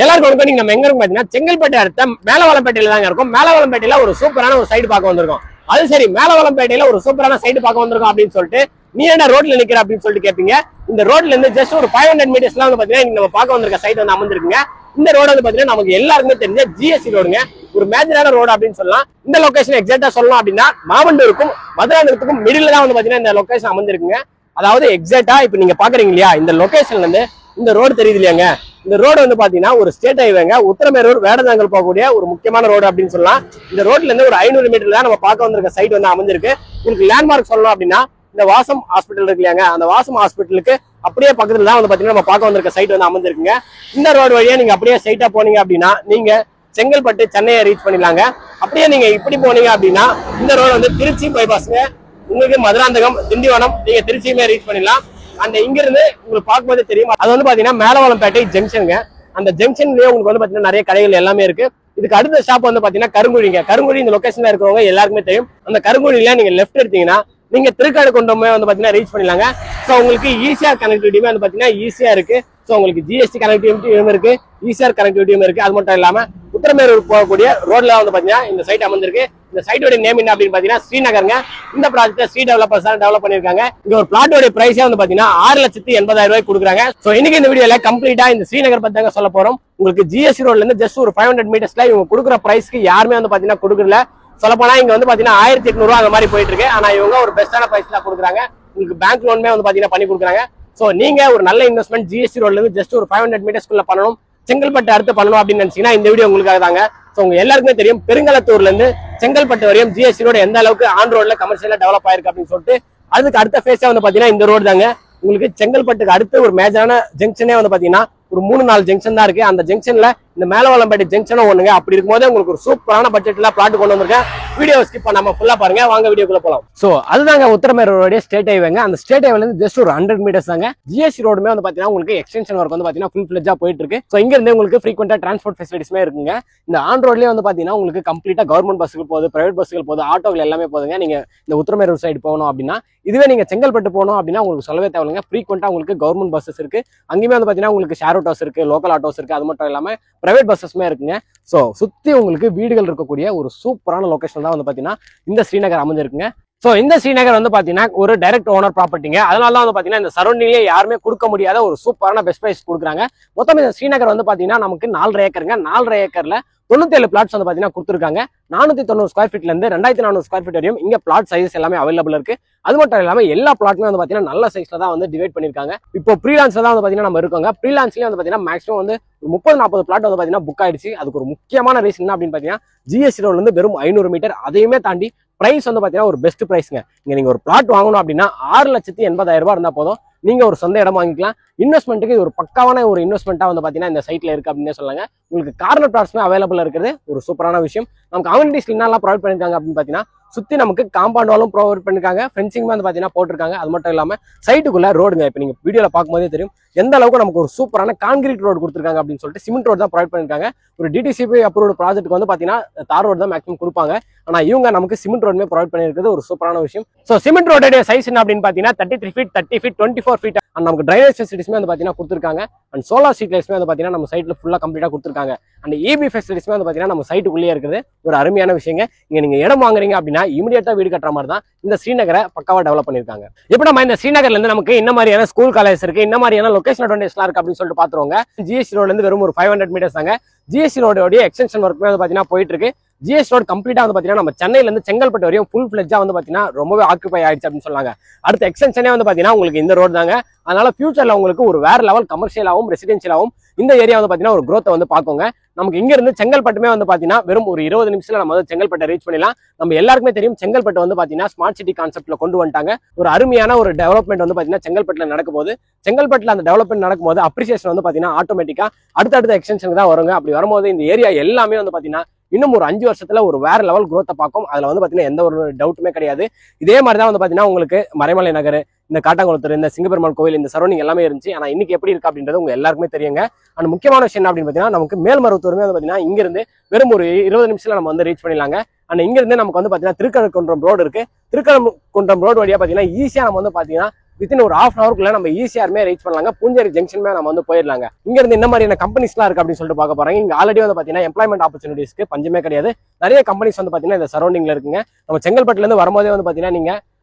எல்லாருக்கும் வந்து நீங்க நம்ம எங்க இருக்கும் பாத்தீங்கன்னா செங்கல்பட்டு அடுத்த மேலவளம்பேட்டையில தாங்க இருக்கும். மேலவளம்பேட்டையில ஒரு சூப்பரான ஒரு சைடு பார்க்க வந்திருக்கோம். அது சரி, மேலவளம்பேட்டையில ஒரு சூப்பரான சைடு பார்க்க வந்திருக்கோம் அப்படின்னு சொல்லிட்டு நீ என்ன ரோட்ல நிக்கிற அப்படின்னு சொல்லிட்டு கேட்பீங்க. இந்த ரோட்ல இருந்து ஜஸ்ட் ஒரு 500 மீட்டர்ஸ்லாம் வந்து பாத்தீங்கன்னா நம்ம பார்க்க வந்திருக்க சைட் வந்து அமர்ந்திருக்குங்க. இந்த ரோடு வந்து பாத்தீங்கன்னா நமக்கு எல்லாருக்குமே தெரிஞ்ச ஜிஎஸ்டி ரோடுங்க. ஒரு மேஜரான ரோடு அப்படின்னு சொல்லலாம். இந்த லொகேஷன் எக்ஸாக்டா சொல்லணும் அப்படின்னா மாமண்டூருக்கும் மதுராந்தகத்துக்கும் மிடில் தான் வந்து பாத்தீங்கன்னா இந்த லொகேஷன் அமர்ந்திருக்குங்க. அதாவது எக்ஸாக்டா இப்ப நீங்க பாக்குறீங்க இல்லையா, இந்த லொகேஷன்ல இருந்து இந்த ரோடு தெரியுது இல்லையாங்க, இந்த ரோடு வந்து பாத்தீங்கன்னா ஒரு ஸ்டேட் ஹைவேங்க. உத்தரமேரூர் வேடந்தாங்கல் போகக்கூடிய ஒரு முக்கியமான ரோடு அப்படின்னு சொல்லலாம். இந்த ரோட்ல இருந்து ஒரு 500 மீட்டர் தான் நம்ம பார்க்க வந்திருக்க சைட் வந்து அமைஞ்சிருக்கு. உங்களுக்கு லேண்ட்மார்க் சொல்லணும் அப்படின்னா இந்த வாசம் ஹாஸ்பிட்டல் இருக்கு இல்லையாங்க, அந்த வாசம் ஹாஸ்பிட்டலுக்கு அப்படியே பக்கத்துல தான் வந்து பாத்தீங்கன்னா நம்ம பார்க்க வந்திருக்க சைட் வந்து அமைஞ்சிருக்குங்க. இந்த ரோடு வழியா நீங்க அப்படியே ஸ்ட்ரைட்டா போனீங்க அப்படின்னா நீங்க செங்கல்பட்டு சென்னையை ரீச் பண்ணிடலாங்க. அப்படியே நீங்க இப்படி போனீங்க அப்படின்னா இந்த ரோடு வந்து திருச்சி பைபாஸ்ங்க. உங்களுக்கு மதுராந்தகம் திண்டிவனம் நீங்க திருச்சியுமே ரீச் பண்ணிடலாம். அந்த இங்க இருந்து உங்களுக்கு பார்க்கும்போது தெரியும், அது வந்து பாத்தீங்கன்னா மேலவளம்பேட்டை ஜங்ஷனுங்க. அந்த ஜங்ஷன்லயே உங்களுக்கு வந்து பாத்தீங்கன்னா நிறைய கடைகள் எல்லாமே இருக்கு. இதுக்கு அடுத்த ஸ்டாப் வந்து பாத்தீங்கன்னா கருங்குழிங்க. கருங்குழி இந்த லொகேஷன்ல இருக்கிறவங்க எல்லாருக்குமே தெரியும். அந்த கருங்குழியில நீங்க லெஃப்ட் எடுத்தீங்கன்னா நீங்க திருக்காடுகுன்றமே வந்து பாத்தீங்கன்னா ரீச் பண்ணிடலாங்க. ஸோ உங்களுக்கு ஈஸியா கனெக்டிவிட்டியுமே வந்து பாத்தீங்கன்னா ஈஸியா இருக்கு. ஸோ உங்களுக்கு ஜிஎஸ்டி கனெக்டிவிட்டியும் இருக்கு, ஈஸியார் கனெக்டிவிட்டியும் இருக்கு. அது மட்டும் இல்லாம உத்தரமேரூர் போகக்கூடிய ரோட்ல வந்து பாத்தீங்கன்னா இந்த சைட் அமைஞ்சிருக்கு. இந்த சைட்டோட நேம் என்ன அப்படின்னு பாத்தீங்கன்னா ஸ்ரீநகருங்க. இந்த ப்ராஜெக்ட் ஸ்ரீ டெவலப்பர்ஸ் தான் டெவலப் பண்ணிருக்காங்க. இங்க ஒரு பிளாட்டோட பிரைஸே வந்து பாத்தீங்கன்னா 6,80,000 ரூபாய் கொடுக்குறாங்க. சோ இன்னைக்கு இந்த வீடியோல கம்ப்ளீட்டா இந்த ஸ்ரீநகர் பத்தி தாங்க சொல்ல போறோம். உங்களுக்கு ஜிஎஸ்டி ரோட்ல இருந்து ஜஸ்ட் ஒரு 500 மீட்டர்ஸ்ல இவங்க கொடுக்குற பிரைஸ்க்கு யாருமே வந்து பாத்தீங்கன்னா கொடுக்கல. சொல்ல போனா இங்க வந்து பாத்தீங்கன்னா 1,800 ரூபாய் அந்த மாதிரி போயிட்டு இருக்கு. ஆனா இவங்க ஒரு பெஸ்டான பிரைஸ் தான் கொடுக்குறாங்க. உங்களுக்கு பேங்க் லோனுமே வந்து பாத்தீங்கன்னா பண்ணி கொடுக்குறாங்க. சோ நீங்க ஒரு நல்ல இன்வெஸ்ட்மெண்ட் ஜிஎஸ்டி ரோட்ல இருந்து ஜஸ்ட் ஒரு 500 மீட்டர்ஸ்க்குள்ள பண்ணணும், செங்கல்பட்டு அடுத்து பண்ணணும் அப்படின்னு நினைச்சீங்கன்னா இந்த வீடியோ உங்களுக்காக தாங்க. சோ உங்க எல்லாருக்குமே தெரியும், பெருங்கலத்தூர்ல இருந்து செங்கல்பட்டு வரையும் ஜிஎஸ்டி ரோடு எந்த அளவுக்கு ஆன் ரோட்ல கமர்ஷியலா டெவலப் ஆயிருக்கு அப்படின்னு சொல்லிட்டு அதுக்கு அடுத்த ஃபேஸா வந்து பாத்தீங்கன்னா இந்த ரோடு தாங்க. உங்களுக்கு செங்கல்பட்டுக்கு அடுத்து ஒரு மேஜரான ஜங்ஷனே வந்து பாத்தீங்கன்னா ஒரு 3-4 ஜங்ஷன் தான் இருக்கு. அந்த ஜங்ஷன்ல இந்த மேலவளம்பேட்டை ஜங்ஷனும் ஒண்ணுங்க. அப்படி இருக்கும்போது உங்களுக்கு ஒரு சூப்பரான பட்ஜெட்ல பிளாட் கொண்டு வந்திருக்கேன். வீடியோ ஸ்கிப் பண்ணாம ஃபுல்லா பாருங்க. வாங்க வீடியோக்குள்ள போலாம். சோ அதுதாங்க உத்தரமேரூரோட ஸ்டேட் ஹைவேங்க. அந்த ஸ்டேட் ஹைவேல இருந்து ஜஸ்ட் ஒரு 100 மீட்டர்ஸ் தாங்க. ஜிஎஸ்டி ரோடுமே வந்து பாத்தீங்கன்னா உங்களுக்கு எக்ஸ்டென்ஷன் ஒர்க் வந்து பாத்தீங்கன்னா ஃபுல் ஃபிளெஜ்ஜா போயிட்டு இருக்கு. சோ இங்க இருந்து உங்களுக்கு ஃப்ரீக்வெண்டா டிரான்ஸ்போர்ட் ஃபெசிலிட்டிஸ்மே இருக்குங்க. இந்த ஆன் ரோட்லயே வந்து பாத்தீங்கன்னா உங்களுக்கு கம்ப்ளீட்டா கவர்மெண்ட் பஸ்ஸுகள் போகுது, பிரைவேட் பஸ்ஸுகள் போகுது, ஆட்டோகள் எல்லாமே போகுதுங்க. நீங்க இந்த உத்தரமேரூர் சைடு போகணும் அப்படின்னா, இதுவே நீங்க செங்கல்பட்டு போகணும் அப்படின்னா உங்களுக்கு சொல்லவே தேவையில்லைங்க. ஃப்ரீக்வெண்டா உங்களுக்கு கவர்மெண்ட் பஸ்ஸஸ் இருக்கு. அங்கேயுமே வந்து பாத்தீங்கன்னா உங்களுக்கு ஷேர் ஆட்டோஸ் இருக்கு, லோக்கல் ஆட்டோஸ் இருக்கு. அது மட்டும் இல்லாம பிரைவேட் பஸ்ஸஸ்மே இருக்குங்க. சோ சுத்தி உங்களுக்கு வீடுகள் இருக்கக்கூடிய ஒரு சூப்பரான லொகேஷன் தான் வந்து பாத்தீங்கன்னா இந்த ஸ்ரீநகர் அமைஞ்சிருக்குங்க. சோ இந்த ஸ்ரீநகர் வந்து பாத்தீங்கன்னா ஒரு டைரக்ட் ஓனர் ப்ராப்பர்ட்டிங்க. அதனால தான் வந்து பாத்தீங்கன்னா இந்த சரௌண்டிங்லயே யாருமே கொடுக்க முடியாத ஒரு சூப்பரான பெஸ்ட் பிரைஸ் கொடுக்குறாங்க. மொத்தம் இந்த ஸ்ரீநகர் வந்து பாத்தீங்கன்னா நமக்கு 4.5 ஏக்கருங்க. 4.5 ஏக்கர்ல 97 பிளாட்ஸ் வந்து பாத்தீங்கன்னா கொடுத்துருக்காங்க. 490 ஸ்கொயர் ஃபீட்ல இருந்து 2400 ஸ்கொயர் ஃபீட் வரையும் இங்க பிளாட் சைஸ் எல்லாமே அவைலபிள் இருக்கு. அது மட்டும் இல்லாம எல்லா பிளாட்டுமே வந்து பாத்தீங்கன்னா நல்ல சைஸ்ல தான் வந்து டிவைட் பண்ணிருக்காங்க. இப்போ ப்ரீலான்ஸ்ல தான் வந்து பாத்தீங்கன்னா நம்ம இருக்கோங்க. ப்ரீலான்ஸ்லயே வந்து பாத்தீங்கன்னா மேக்ஸிமம் வந்து 30-40 பிளாட் வந்து பாத்தீங்கன்னா புக் ஆயிடுச்சு. அதுக்கு ஒரு முக்கியமான ரீசன் என்ன அப்படின்னு பாத்தீங்கன்னா ஜிஎஸ்டி ரோட்ல இருந்து வெறும் 500 மீட்டர். அதையுமே தாண்டி பிரைஸ் வந்து பாத்தீங்கன்னா ஒரு பெஸ்ட் பிரைஸ்ங்க. இங்க நீங்க ஒரு பிளாட் வாங்கணும் அப்படின்னா 6,80,000 ரூபாய் இருந்தா போதும், நீங்க ஒரு சொந்த இடம் வாங்கிக்கலாம். இன்வெஸ்ட்மெண்ட்டுக்கு ஒரு பக்காவான ஒரு இன்வெஸ்ட்மெண்ட்டா வந்து பாத்தீங்கன்னா இந்த சைட்ல இருக்கு அப்படின்னு சொல்லாங்க. உங்களுக்கு கார்னர் பிளாட்ஸ்மே அவைலபிள் இருக்கிறது ஒரு சூப்பரான விஷயம். நமக்கு கம்யூனிட்டிஸ் என்னெல்லாம் ப்ரொவைட் பண்ணிருக்காங்க அப்படின்னு பாத்தீங்கன்னா சுத்தி நமக்கு காம்பவுண்ட் வாலும் ப்ரொவைட் பண்ணிருக்காங்க, ஃபென்சிங் வந்து பாத்தீங்கன்னா போட்டிருக்காங்க. அது மட்டும் இல்லாம சைட்டுக்குள்ள ரோடுங்க. இப்ப நீங்க வீடியோல பார்க்கும்போதே தெரியும் எந்த அளவுக்கு நமக்கு ஒரு சூப்பரான கான்கிரீட் ரோடு கொடுத்துருக்காங்க அப்படின்னு சொல்லிட்டு சிமெண்ட் ரோடு தான் ப்ரொவைட் பண்ணிருக்காங்க. ஒரு டிடிசிபி அப்ரூவ்டு ப்ராஜெக்ட் வந்து பாத்தீங்கன்னா தார் ரோடு தான் மேக்ஸிமம் கொடுப்பாங்க. ஆனா இவங்க நமக்கு சிமெண்ட் ரோடுமே ப்ரொவைட் பண்ணிருக்கிறது ஒரு சூப்பரான விஷயம். சோ சிமெண்ட் ரோட சைஸ் என்ன அப்படின்னு பாத்தீங்கன்னா 33 ஃபீட், 30 ஃபீட், 24 ஃபீட். அண்ட் நமக்கு டிரைனேஜ் ஃபெசிலிட்டிஸ்மே வந்து பாத்தீங்கன்னா கொடுத்துருக்காங்க. அண்ட் சோலார் ஸ்ட்ரீட் லைட்ஸ்மே வந்து பாத்தீங்கன்னா நம்ம சைட்ல ஃபுல்லா கம்ப்ளீட்டா கொடுத்துருக்காங்க. அண்ட் இபி ஃபெசிலிட்டிஸ்மே வந்து பாத்தீங்கன்னா நம்ம சைட்டுக்குள்ளேயே இருக்குது. ஒரு அருமையான விஷயங்க. இங்க நீங்க இடம் வாங்குறீங்க அப்படின்னா இமிடியேட்டா வீடு கட்டுற மாதிரி தான் இந்த ஸ்ரீநகரை பக்காவா டெவலப் பண்ணிருக்காங்க. இப்போ நம்ம இந்த ஸ்ரீநகர்ல இருந்து நமக்கு என்ன மாதிரியான ஸ்கூல் காலேஜ் இருக்கு, என்ன மாதிரியான லொகேஷன் அட்வான்டேஜ்லாம் இருக்கு அப்படின்னு சொல்லிட்டு பாத்துருவாங்க. ஜிஎஸ்டி ரோட்ல இருந்து வெறும் ஒரு 500 மீட்டர்ஸ் தாங்க. ஜிஎஸ்டி ரோடோட எக்ஸ்டென்ஷன் ஒர்க் வந்து பாத்தீங்கன்னா போயிட்டு இருக்கு. ஜிஎஸ்டி ரோட் கம்ப்ளீட்டா வந்து பாத்தீங்கன்னா நம்ம சென்னையில இருந்து செங்கல்பட்டு வரையும் ஃபுல் ஃபிளெஜ்ஜா வந்து பாத்தீங்கன்னா ரொம்பவே ஆக்குபை ஆயிடுச்சு அப்படின்னு சொன்னாங்க. அடுத்த எக்ஸ்டென்ஷனே வந்து பாத்தீங்கன்னா உங்களுக்கு இந்த ரோடு தாங்க. அதனால ஃபியூச்சர்ல உங்களுக்கு ஒரு வேற லெவல் கமர்ஷியலாவும் ரெசிடென்ஷியலாவும் இந்த ஏரியா வந்து பாத்தீங்கன்னா ஒரு growth வந்து பாக்குங்க. நமக்கு இங்க இருந்து செங்கல்பட்டுமே வந்து பாத்தீங்கன்னா வெறும் ஒரு 20 நிமிஷத்துல நம்ம வந்து செங்கல்பட்டை ரீச் பண்ணிடலாம். நம்ம எல்லாருக்குமே தெரியும் செங்கல்பட்டு வந்து பாத்தீங்கன்னா ஸ்மார்ட் சிட்டி கான்செப்ட்ல கொண்டு வந்துட்டாங்க. ஒரு அருமையான ஒரு டெவலப்மெண்ட் வந்து பாத்தீங்கன்னா செங்கல்பட்டுல நடக்கும் போது, செங்கல்பட்டுல அந்த டெவலப்மெண்ட் நடக்கும்போது அப்ரிசியேஷன் வந்து பாத்தீங்கன்னா ஆட்டோமேட்டிக்கா அடுத்தடுத்த எக்ஸ்டென்ஷனுக்கு தான் வருங்க. அப்படி வரும்போது இந்த ஏரியா எல்லாமே வந்து பாத்தீங்கன்னா இன்னும் ஒரு 5 வருஷத்துல ஒரு வேற லெவல் growth பார்க்கும். அதுல வந்து பாத்தீங்கன்னா எந்த ஒரு டவுட்டுமே கிடையாது. இதே மாதிரி தான் வந்து பாத்தீங்கன்னா உங்களுக்கு மறைமலை நகர், இந்த காட்டாங்குளத்தூர், இந்த சிங்கப்பெருமாள் கோவில், இந்த சரௌண்டிங் எல்லாமே இருந்துச்சு. ஆனா இன்னைக்கு எப்படி இருக்கு அப்படின்றது உங்க எல்லாருக்குமே தெரியுங்க. அண்ட் முக்கியமான விஷயம் என்ன அப்படின்னு பாத்தீங்கன்னா நமக்கு மேல்மருவத்தூருமே வந்து பாத்தீங்கன்னா இங்க இருந்து வெறும் ஒரு 20 நிமிஷத்துல நம்ம வந்து ரீச் பண்ணிடலாங்க. அண்ட் இங்க இருந்து நமக்கு வந்து பாத்தீங்கன்னா திருக்கழுக்குன்றம் ரோடு இருக்கு. திருக்கழுக்குன்றம் ரோடு வழியா பாத்தீங்கன்னா ஈஸியா நம்ம வந்து பாத்தீங்கன்னா வித்தின் ஒரு ஹாஃப் அன் அவருக்குள்ள நம்ம ஈஸியாருமே ரீச் பண்ணலாங்க. பூஞ்சேரி ஜங்ஷன் நம்ம வந்து போயிடலாங்க. இங்க இருந்து என்ன மாதிரியான கம்பெனிஸ்லாம் இருக்கு அப்படின்னு சொல்லிட்டு பார்க்க போறாங்க. இங்க ஆல்ரெடி வந்து பாத்தீங்கன்னா எம்ப்ளாய்மெண்ட் ஆப்பர்ச்சுனிட்டிஸ்க்கு பஞ்சமே கிடையாது. நிறைய கம்பெனிஸ் வந்து பாத்தீங்கன்னா இந்த சரௌண்டிங்ல இருக்குங்க. நம்ம செங்கல்பட்டுல இருந்து வரும்போதே வந்து பாத்தீங்கன்னா நீங்க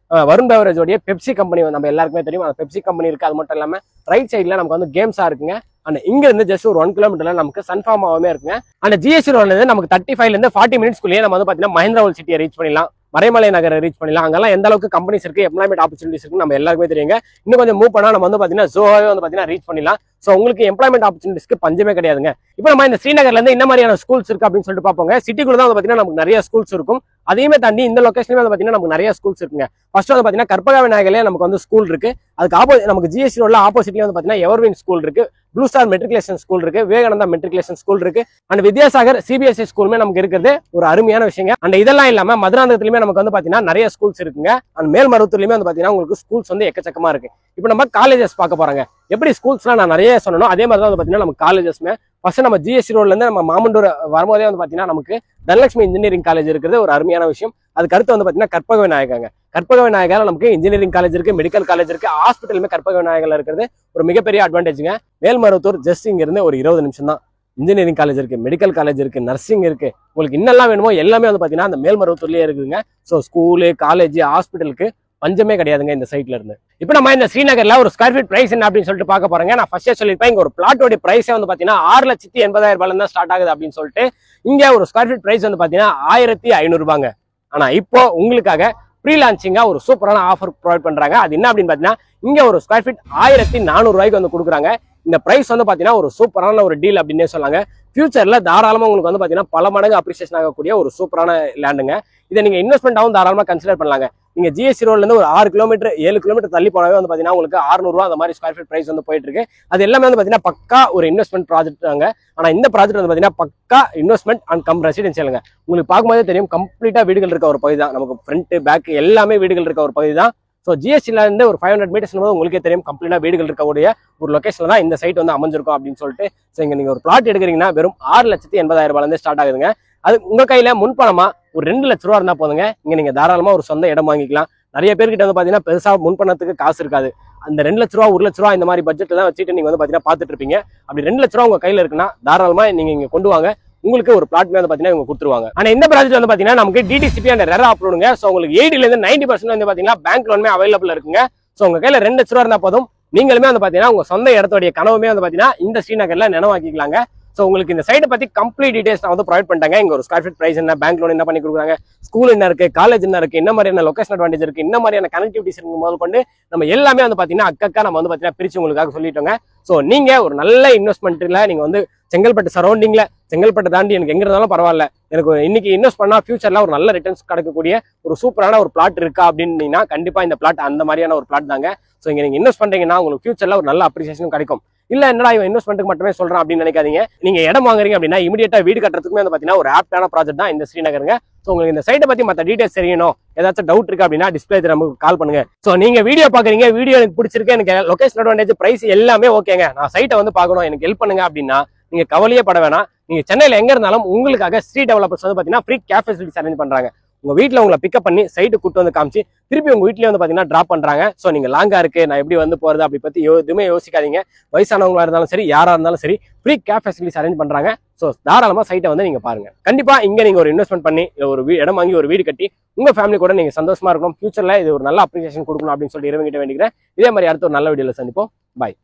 வருண் பெவரேஜோடைய பெப்சி கம்பெனி நம்ம எல்லாருக்குமே தெரியும். அந்த பெப்சி கம்பெனி இருக்கு. அது மட்டும் இல்லாம ரைட் சைட்ல நமக்கு வந்து கேம்ஸா இருக்குங்க. அண்ட் இங்க இருந்து ஜஸ்ட் ஒரு 1 கிலோமீட்டர்ல நமக்கு சன்ஃபார்மாவே இருக்குங்க. அந்த ஜிஎஸ்டி ரோட்ல இருந்து நமக்கு 35ல இருந்து 40 மினிட்ஸ்க்குள்ளேயே நம்ம வந்து பாத்தீங்கன்னா மஹிந்திரா வேர்ல்ட் சிட்டியை ரீச் பண்ணிடலாம். மறைமலை நகரை ரீச் பண்ணலாம். அங்கெல்லாம் எந்த அளவுக்கு கம்பெனிஸ் இருக்கு, எம்ப்ளாய்மெண்ட் ஆப்பர்ச்சுனிட்டிஸ் இருக்கு நம்ம எல்லாருக்குமே தெரியுங்க. இன்னும் கொஞ்சம் மூவ் பண்ணா நம்ம வந்து பாத்தீங்கன்னா ஜோஹாவே வந்து பாத்தீங்கன்னா ரீச் பண்ணலாம். சோ உங்களுக்கு எம்ப்ளாய்மெண்ட் ஆப்பர்ச்சுனிட்டிஸ்க்கு பஞ்சமே கிடையாதுங்க. இப்போ நம்ம இந்த ஸ்ரீநகர்ல இருந்து என்ன மாதிரியான ஸ்கூல்ஸ் இருக்கு அப்படின்னு சொல்லிட்டு பார்ப்போங்க. சிட்டிக்குள்ள தான் வந்து பாத்தீங்கன்னா நமக்கு நிறைய ஸ்கூல்ஸ் இருக்கும். அதையுமே தாண்டி இந்த லொகேஷன்ல வந்து பாத்தீங்கன்னா நமக்கு நிறைய ஸ்கூல்ஸ் இருக்குங்க. ஃபர்ஸ்ட் வந்து பாத்தீங்கன்னா கற்பக விநாயகர்லயே நமக்கு வந்து ஸ்கூல் இருக்கு. அதுக்கு நமக்கு ஜிஎஸ்டி ரோட்ல ஆப்போசிட்லயே வந்து பாத்தீங்கன்னா எவர்வின் ஸ்கூல் இருக்கு, ப்ளூ ஸ்டார் மெட்ரிகுலேஷன் ஸ்கூல் இருக்கு, விவேகானந்தா மெட்ரிகுலேஷன் ஸ்கூல் இருக்கு, அண்ட் வித்யாசாகர் சிபிஎஸ்இ ஸ்கூலுமே நமக்கு இருக்கிறது ஒரு அருமையான விஷயங்க. அண்ட் இதெல்லாம் இல்லாம மதுராந்தகத்திலுமே நமக்கு வந்து பாத்தீங்கன்னா நிறைய ஸ்கூல்ஸ் இருக்குங்க. அண்ட் மேல்மருவத்தூர்லயுமே வந்து பாத்தீங்கன்னா உங்களுக்கு ஸ்கூல்ஸ் வந்து எக்கச்சக்கமா இருக்கு. இப்போ நம்ம காலேஜஸ் பார்க்க போறாங்க. எப்படி ஸ்கூல்ஸ்லாம் நான் நிறைய சொன்னோம் அதே மாதிரி தான் வந்து பாத்தீங்கன்னா நம்ம காலேஜஸ்மே ஃபர்ஸ்ட் நம்ம ஜிஎஸ்டி ரோட்ல இருந்து நம்ம மாமண்டூர் வரும்போதே வந்து பாத்தீங்கன்னா நமக்கு தனலட்சுமி இன்ஜினியரிங் காலேஜ் இருக்கிறது ஒரு அருமையான விஷயம். அதுக்கு அடுத்து வந்து பாத்தீங்கன்னா கற்பக விநாயகங்க. கற்பக விநாயகர் நமக்கு இன்ஜினியரிங் காலேஜ் இருக்கு, மெடிக்கல் காலேஜ் இருக்கு, ஹாஸ்பிட்டலுமே கற்பக விநாயகர்ல இருக்கிறது ஒரு மிகப்பெரிய அட்வான்டேஜ்ங்க. மேல்மருவத்தூர் ஜஸ்ட் இங்க இருந்து ஒரு 20 நிமிஷம் தான். இன்ஜினியரிங் காலேஜ் இருக்கு, மெடிக்கல் காலேஜ் இருக்கு, நர்சிங் இருக்கு, உங்களுக்கு என்னெல்லாம் வேணுமோ எல்லாமே வந்து பாத்தீங்கன்னா அந்த மேல்மருவத்தூர்லயே இருக்குதுங்க. ஸோ ஸ்கூலு, காலேஜ், ஹாஸ்பிட்டலுக்கு பஞ்சமே கிடையாதுங்க இந்த சைட்ல இருந்து. இப்போ நம்ம இந்த ஸ்ரீநகர்ல ஒரு ஸ்கொயர் ஃபீட் பிரைஸ் என்ன அப்படின்னு சொல்லிட்டு பார்க்க போறேங்க. நான் ஃபர்ஸ்டே சொல்லிருப்பேன், இங்க ஒரு பிளாட்டோட பிரைஸே வந்து பாத்தீங்கன்னா 6,80,000 தான் ஸ்டார்ட் ஆகுது அப்படின்னு சொல்லிட்டு. இங்க ஒரு ஸ்கொயர் ஃபீட் பிரைஸ் வந்து பாத்தீங்கன்னா 1,500 ரூபாங்க. ஆனா இப்போ உங்களுக்காக ப்ரீ லான்ச்சிங்கா ஒரு சூப்பரான ஆஃபர் ப்ரொவைட் பண்றாங்க. அது என்ன அப்படின்னு பாத்தீங்கன்னா இங்க ஒரு ஸ்கொயர் ஃபீட் 1,400 ரூபாய்க்கு வந்து கொடுக்குறாங்க. இந்த பிரைஸ் வந்து பாத்தீங்கன்னா ஒரு சூப்பரான ஒரு டீல் அப்படின்னே சொல்லாங்க. ஃபியூச்சர்ல தாராளமா உங்களுக்கு வந்து பாத்தீங்கன்னா பல மடங்கு அப்ரிசியேஷன் ஆகக்கூடிய ஒரு சூப்பரான லேண்டுங்க. இதை நீங்க இன்வெஸ்ட்மெண்டாவும் தாராளமா கன்சிடர் பண்ணலாங்க. நீங்க ஜிஎஸ்டி ரோட்ல இருந்து ஒரு 6 கிலோமீட்டர் 7 கிலோமீட்டர் தள்ளி போனாவே வந்து பாத்தீங்கன்னா உங்களுக்கு 600 ரூபா அந்த மாதிரி ஸ்கொயர் ஃபீட் பிரைஸ் வந்து போயிட்டு இருக்கு. அது எல்லாமே வந்து பாத்தீங்கன்னா பக்கா ஒரு இன்வெஸ்ட்மெண்ட் ப்ராஜெக்ட் தாங்க. ஆனா இந்த ப்ராஜெக்ட் வந்து பாத்தீங்கன்னா பக்கா இன்வெஸ்ட்மெண்ட் அண்ட் கம் ரெசிடென்சியலுங்க. உங்களுக்கு பார்க்கும்போதே தெரியும், கம்ப்ளீட்டா வீடுகள் இருக்க ஒரு பகுதி தான். நமக்கு ஃப்ரண்ட் பேக் எல்லாமே வீடுகள் இருக்க ஒரு பகுதி தான். ஸோ ஜிஎஸ்டில இருந்து ஒரு 500 மீட்டர்ஸ் உங்களுக்கே தெரியும், கம்ப்ளீட்டா வீடுகள் இருக்கக்கூடிய ஒரு லொகேஷன்ல தான் இந்த சைட் வந்து அமைஞ்சிருக்கும் அப்படின்னு சொல்லிட்டு. ஸோ இங்க நீங்க ஒரு பிளாட் எடுக்கிறீங்கன்னா வெறும் 6,80,000 ஸ்டார்ட் ஆகுதுங்க. அது உங்க கையில முன்பணமா ஒரு 2 லட்ச ரூபா இருந்தா போதுங்க. இங்க நீங்க தாராளமா ஒரு சொந்த இடம் வாங்கிக்கலாம். நிறைய பேர்கிட்ட வந்து பாத்தீங்கன்னா பெருசா முன்பணத்துக்கு காசு இருக்காது. அந்த 2 லட்ச ரூபா 1 லட்ச ரூபா இந்த மாதிரி பட்ஜெட்ல தான் வச்சுட்டு நீங்க வந்து பாத்தீங்கன்னா பாத்துட்டு இருப்பீங்க. அப்படி 2 லட்ச ரூபா உங்க கையில இருக்குன்னா தாராளமா நீங்க இங்க கொண்டு வாங்க. உங்களுக்கு ஒரு பிளாட் வந்து பாத்தீங்கன்னா இவங்க கொடுத்துருவாங்க. ஆனா இந்த ப்ராஜெக்ட் வந்து பாத்தீங்கன்னா நமக்கு டிடிசிபி அண்ட் ரெரா அப்ரூவ்டுங்க. சோ உங்களுக்கு 80ல இருந்து 90% வந்து பாத்தீங்கன்னா பேங்க் லோனுமே அவைலபிள் இருக்குங்க. சோ உங்க கையில 2 லட்ச ரூபா இருந்தா போதும், நீங்களுமே வந்து பாத்தீங்கன்னா உங்க சொந்த இடத்தோடைய கனவுமே வந்து பாத்தீங்கன்னா இந்த ஸ்ரீநகர்ல நினைவாக்கிக்கலாங்க. சோ உங்களுக்கு இந்த சைட்டை பத்தி கம்ப்ளீட் டீடைல்ஸ் நான் வந்து ப்ரொவைட் பண்ணிட்டாங்க. இங்க ஒரு ஸ்கொயர் ஃபீட் பிரைஸ் என்ன, பேங்க் லோன் என்ன பண்ணி கொடுக்குறாங்க, ஸ்கூல் என்ன இருக்கு, காலேஜ் என்ன இருக்கு, என்ன மாதிரியான லொகேஷன் அட்வான்டேஜ் இருக்கு, என்ன மாதிரியான கனெக்டிவிட்டிஸ் இருக்கு முதல் கொண்டு நம்ம எல்லாமே வந்து பாத்தீங்கன்னா அக்கா நம்ம வந்து பாத்தீங்கன்னா பிரிச்சு உங்களுக்காக சொல்லிட்டோங்க. சோ நீங்க ஒரு நல்ல இன்வெஸ்ட்மெண்ட்ல நீங்க வந்து செங்கல்பட்டு சரௌண்டிங்ல, செங்கல்பட்டு தாண்டி எனக்கு எங்க இருந்தாலும் பரவாயில்ல, எனக்கு இன்னைக்கு இன்வெஸ்ட் பண்ணா ஃபியூச்சர்ல ஒரு நல்ல ரிட்டர்ன்ஸ் கிடைக்கக்கூடிய ஒரு சூப்பரான ஒரு பிளாட் இருக்கா அப்படின்னீங்கன்னா கண்டிப்பா இந்த பிளாட் அந்த மாதிரியான ஒரு பிளாட் தாங்க. சோ இங்க நீங்க இன்வெஸ்ட் பண்றீங்கன்னா உங்களுக்கு ஃபியூச்சர்ல ஒரு நல்ல அப்ரிசியேஷன் கிடைக்கும். இல்ல என்னடா இவன் இன்வெஸ்ட்மெண்ட்டுக்கு மட்டுமே சொல்றான் அப்படின்னு நினைக்காதீங்க. நீங்க இடம் வாங்குறீங்க அப்படின்னா இமீடியட்டா வீடு கட்டுறதுக்குமே வந்து பாத்தீங்கன்னா ஒரு ஆப்டான ப்ராஜெக்ட் தான் இந்த ஸ்ரீநகருங்க. சோ உங்களுக்கு இந்த சைட்டை பத்தி மத்த டீடைல்ஸ் தெரியணும், ஏதாச்சும் டவுட் இருக்கு அப்படின்னா டிஸ்பிளே நமக்கு கால் பண்ணுங்க. சோ நீங்க வீடியோ பாக்குறீங்க, வீடியோ எனக்கு பிடிச்சிருக்கு, எனக்கு லொகேஷன் அட்வான்டேஜ் பிரைஸ் எல்லாமே ஓகேங்க, நான் சைட்டை வந்து பாக்கணும், எனக்கு ஹெல்ப் பண்ணுங்க அப்படின்னா நீங்க கவலையே பட வேணாம். நீங்க சென்னையில எங்க இருந்தாலும் உங்களுக்காக ஸ்ட்ரீட் டெவலப்பர்ஸ் வந்து பாத்தீங்கன்னா ஃப்ரீ கேப் ஃபெசிலிட்டிஸ் அரேஞ்ச் பண்றாங்க. உங்க வீட்டுல உங்களை பிக்கப் பண்ணி சைட்டு கூட்டு வந்து காமிச்சு திருப்பி உங்க வீட்லயே வந்து பாத்தீங்கன்னா டிராப் பண்றாங்க. சோ நீங்க லாங்கா இருக்கு, நான் எப்படி வந்து போறது அப்படி பத்தி எதுவுமே யோசிக்காதீங்க. வயசானவங்களா இருந்தாலும் சரி, யாரா இருந்தாலும் சரி, ஃப்ரீ கேப் ஃபெசிலிட்டிஸ் அரேஞ்ச் பண்றாங்க. சோ தாராளமா சைட்டை வந்து நீங்க பாருங்க. கண்டிப்பா இங்க நீங்க ஒரு இன்வெஸ்ட்மெண்ட் பண்ணி ஒரு இடம் வாங்கி ஒரு வீடு கட்டி உங்க ஃபேமிலி கூட நீங்க சந்தோஷமா இருக்கணும். ஃபியூச்சர்ல இது ஒரு நல்ல அப்ரிசியேஷன் கொடுக்கணும் அப்படின்னு சொல்லிட்டு இறைவன்கிட்ட வேண்டிக்கிறேன். இதே மாதிரி அடுத்த ஒரு நல்ல வீடியோல சந்திப்போம். பாய்.